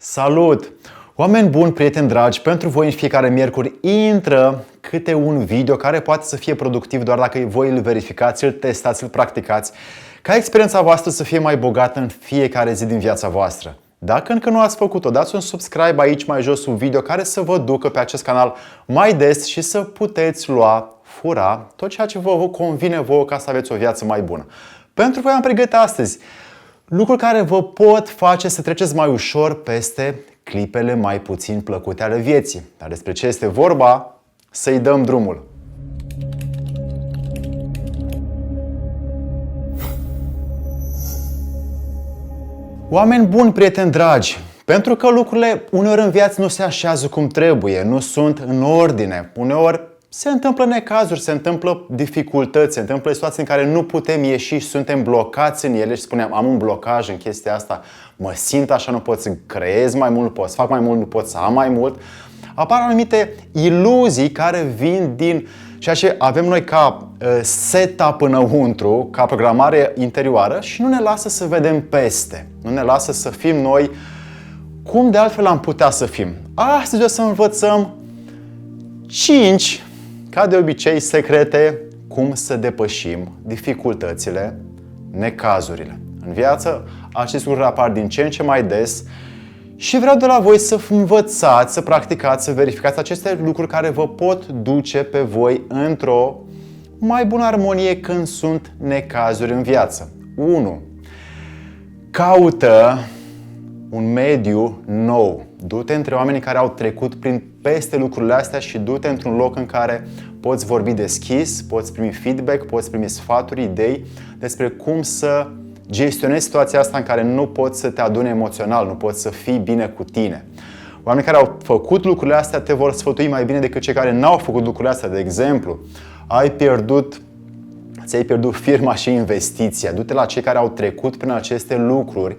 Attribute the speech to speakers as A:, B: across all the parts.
A: Salut! Oameni buni, prieteni dragi, pentru voi în fiecare miercuri intră câte un video care poate să fie productiv doar dacă voi îl verificați, îl testați, îl practicați, ca experiența voastră să fie mai bogată în fiecare zi din viața voastră. Dacă încă nu ați făcut-o, dați un subscribe aici mai jos un video care să vă ducă pe acest canal mai des și să puteți fura tot ceea ce vă convine vouă ca să aveți o viață mai bună. Pentru voi am pregătit astăzi lucruri care vă pot face să treceți mai ușor peste clipele mai puțin plăcute ale vieții. Dar despre ce este vorba, să-i dăm drumul. Oameni buni, prieteni dragi, pentru că lucrurile uneori în viață nu se așează cum trebuie, nu sunt în ordine, uneori se întâmplă necazuri, se întâmplă dificultăți, se întâmplă situații în care nu putem ieși și suntem blocați în ele și spunem am un blocaj în chestia asta, mă simt așa, nu pot să creez mai mult, nu pot să fac mai mult, nu pot să am mai mult. Apar anumite iluzii care vin din ceea ce avem noi ca setup înăuntru, ca programare interioară și nu ne lasă să vedem peste, nu ne lasă să fim noi cum de altfel am putea să fim. Astăzi o să învățăm 5 ca de obicei, secrete cum să depășim dificultățile, necazurile. În viață, aceste lucruri apar din ce în ce mai des și vreau de la voi să învățați, să practicați, să verificați aceste lucruri care vă pot duce pe voi într-o mai bună armonie când sunt necazuri în viață. 1. Caută un mediu nou. Du-te între oamenii care au trecut peste lucrurile astea și du-te într-un loc în care poți vorbi deschis, poți primi feedback, poți primi sfaturi, idei despre cum să gestionezi situația asta în care nu poți să te aduni emoțional, nu poți să fii bine cu tine. Oamenii care au făcut lucrurile astea te vor sfătui mai bine decât cei care n-au făcut lucrurile astea. De exemplu, ți-ai pierdut firma și investiția. Du-te la cei care au trecut prin aceste lucruri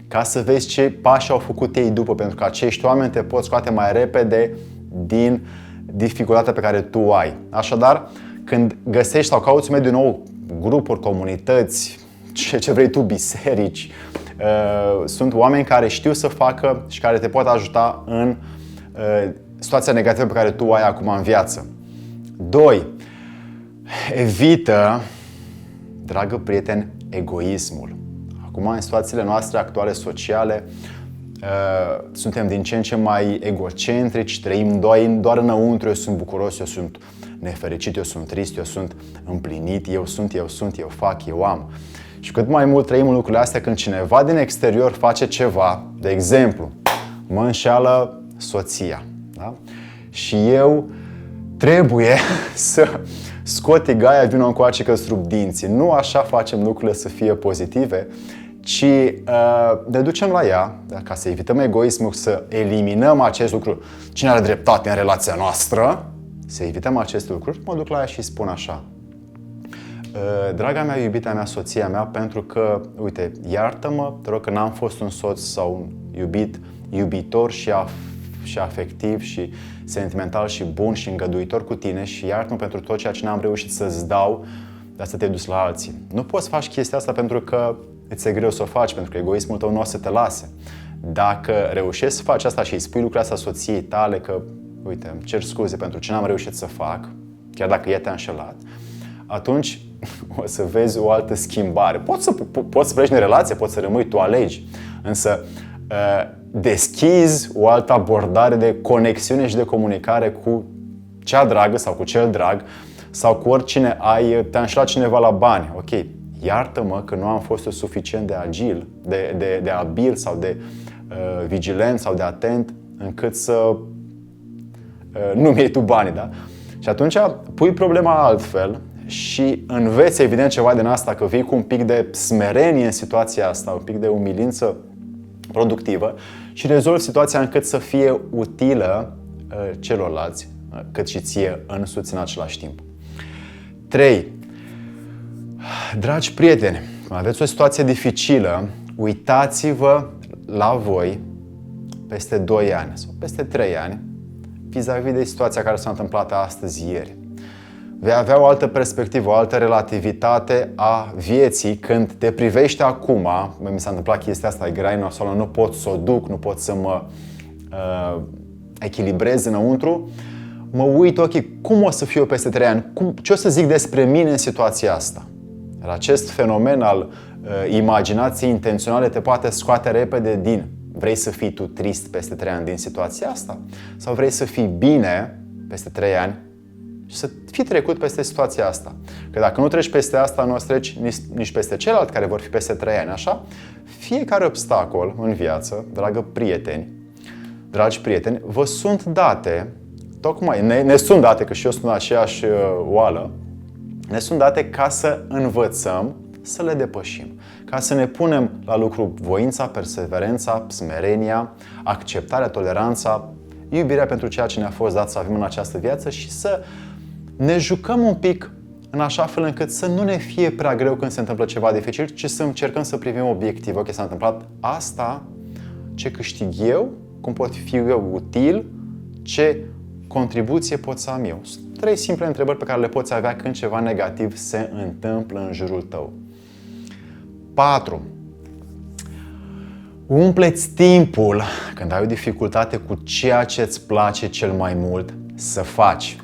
A: ca să vezi ce pași au făcut ei după, pentru că acești oameni te pot scoate mai repede din dificultatea pe care tu ai. Așadar, când găsești sau cauți un mediu nou, grupuri, comunități, ce vrei tu, biserici, sunt oameni care știu să facă și care te pot ajuta în situația negativă pe care tu o ai acum în viață. 2. Evită, dragă prieten, egoismul. Acum, în situațiile noastre actuale sociale, suntem din ce în ce mai egocentrici, trăim doar înăuntru, eu sunt bucuros, eu sunt nefericit, eu sunt trist, eu sunt împlinit, eu fac, eu am. Și cât mai mult trăim în lucrurile astea, când cineva din exterior face ceva, de exemplu, mă înșeală soția, da? Și eu trebuie să scot tigaia, vină încoace că strup dinții. Nu așa facem lucrurile să fie pozitive, ci ne ducem la ea, da, ca să evităm egoismul, să eliminăm acest lucru. Cine are dreptate în relația noastră? Să evităm aceste lucruri. Mă duc la ea și spun așa: draga mea, iubita mea, soția mea, pentru că, uite, iartă-mă, te rog că n-am fost un soț sau un iubitor și afectiv și sentimental și bun și îngăduitor cu tine și iartă-mă pentru tot ceea ce n-am reușit să-ți dau, dar să te duci la alții. Nu poți să faci chestia asta pentru că îți e greu să o faci, pentru că egoismul tău nu o să te lase. Dacă reușești să faci asta și îi spui lucrurile astea soției tale, că, uite, îmi cer scuze pentru ce n-am reușit să fac, chiar dacă ea te-a înșelat, atunci o să vezi o altă schimbare. Poți să pleci în relație, poți să rămâi, tu alegi, însă deschizi o altă abordare de conexiune și de comunicare cu cea dragă sau cu cel drag sau cu oricine te-a înșelat cineva la bani. Ok, iartă-mă că nu am fost suficient de agil, de abil sau de vigilent sau de atent încât să nu-mi iei tu banii, da? Și atunci pui problema altfel și înveți evident ceva din asta, că vii cu un pic de smerenie în situația asta, un pic de umilință productivă și rezolvi situația încât să fie utilă celorlalți, cât și ție însuți în același timp. 3. Dragi prieteni, când aveți o situație dificilă, uitați-vă la voi peste 2 ani sau peste 3 ani vis-a-vis de situația care s-a întâmplat astăzi, ieri. vei avea o altă perspectivă, o altă relativitate a vieții când te privești acum. Mi s-a întâmplat chestia asta, e grea nasoală, nu pot să o duc, nu pot să mă echilibrez înăuntru. Mă uit, ok, cum o să fiu eu peste 3 ani? Ce o să zic despre mine în situația asta? Iar acest fenomen al imaginației intenționale te poate scoate repede din vrei să fii tu trist peste 3 ani din situația asta? Sau vrei să fii bine peste 3 ani și să fii trecut peste situația asta? Că dacă nu treci peste asta, nu o să treci nici peste celălalt care vor fi peste 3 ani, așa? Fiecare obstacol în viață, dragi prieteni, vă sunt date, tocmai, ne sunt date, că și eu sunt în aceeași oală, ne sunt date ca să învățăm să le depășim. Ca să ne punem la lucru voința, perseverența, smerenia, acceptarea, toleranța, iubirea pentru ceea ce ne-a fost dat să avem în această viață și să ne jucăm un pic în așa fel încât să nu ne fie prea greu când se întâmplă ceva dificil, ci să încercăm să privim obiectiv. Ok, s-a întâmplat asta, ce câștig eu, cum pot fi eu util, ce contribuție pot să am eu. Sunt 3 simple întrebări pe care le poți avea când ceva negativ se întâmplă în jurul tău. 4. Umpleți timpul când ai o dificultate cu ceea ce îți place cel mai mult să faci.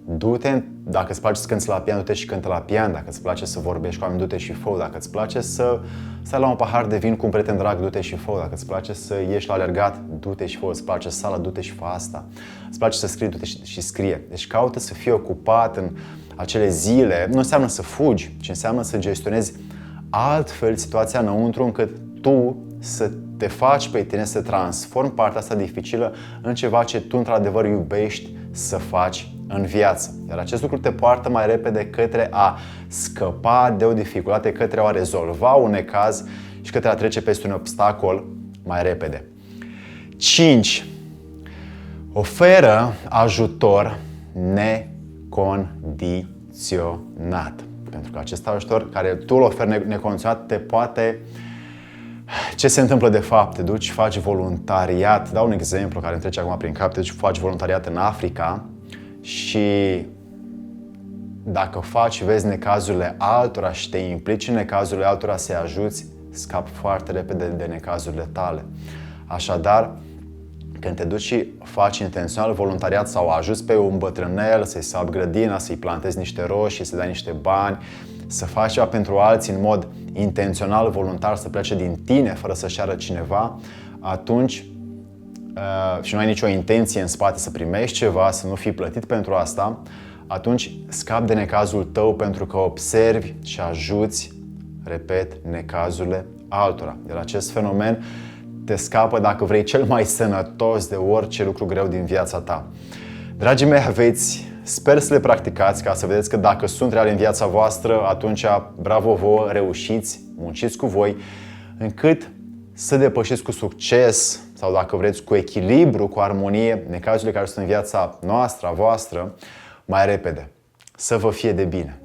A: Du-te, dacă îți place să cânti la pian, du-te și cântă la pian. Dacă îți place să vorbești cu oameni, du-te și fă. Dacă îți place să stai la un pahar de vin cu un prieten drag, du-te și fă. Dacă îți place să ieși la alergat, du-te și fă. Îți place sală, du-te și fă asta. Îți place să scrii, du-te și scrie. Deci caută să fii ocupat în acele zile. Nu înseamnă să fugi, ci înseamnă să gestionezi altfel situația înăuntru încât tu să te faci pe tine, să transformi partea asta dificilă în ceva ce tu într-adevăr iubești să faci în viață. Iar acest lucru te poartă mai repede către a scăpa de o dificultate, către a rezolva un necaz și către a trece peste un obstacol mai repede. 5. Oferă ajutor necondiționat. Pentru că acest ajutor care tu îl oferi necondiționat te poate... Ce se întâmplă de fapt? Te duci, faci voluntariat. Dau un exemplu care îmi trece acum prin cap. Te duci, faci voluntariat în Africa și dacă vezi necazurile altora și te implici în necazurile altora să-i ajuți, scapi foarte repede de necazurile tale. Așadar, când te duci și faci intențional voluntariat sau ajuți pe un bătrânel să-i sapi grădina, să-i plantezi niște roșii, să dai niște bani, să faci ceva pentru alții în mod intențional, voluntar, să plece din tine fără să-și ceară cineva, atunci și nu ai nicio intenție în spate să primești ceva, să nu fii plătit pentru asta, atunci scapi de necazul tău pentru că observi și ajuți, repet, necazurile altora. De la acest fenomen te scapă, dacă vrei, cel mai sănătos de orice lucru greu din viața ta. Dragii mei, sper să le practicați ca să vedeți că dacă sunt reale în viața voastră, atunci bravo vouă, reușiți, munciți cu voi, încât să depășiți cu succes sau, dacă vreți, cu echilibru, cu armonie, necazurile care sunt în viața noastră, a voastră, mai repede. Să vă fie de bine!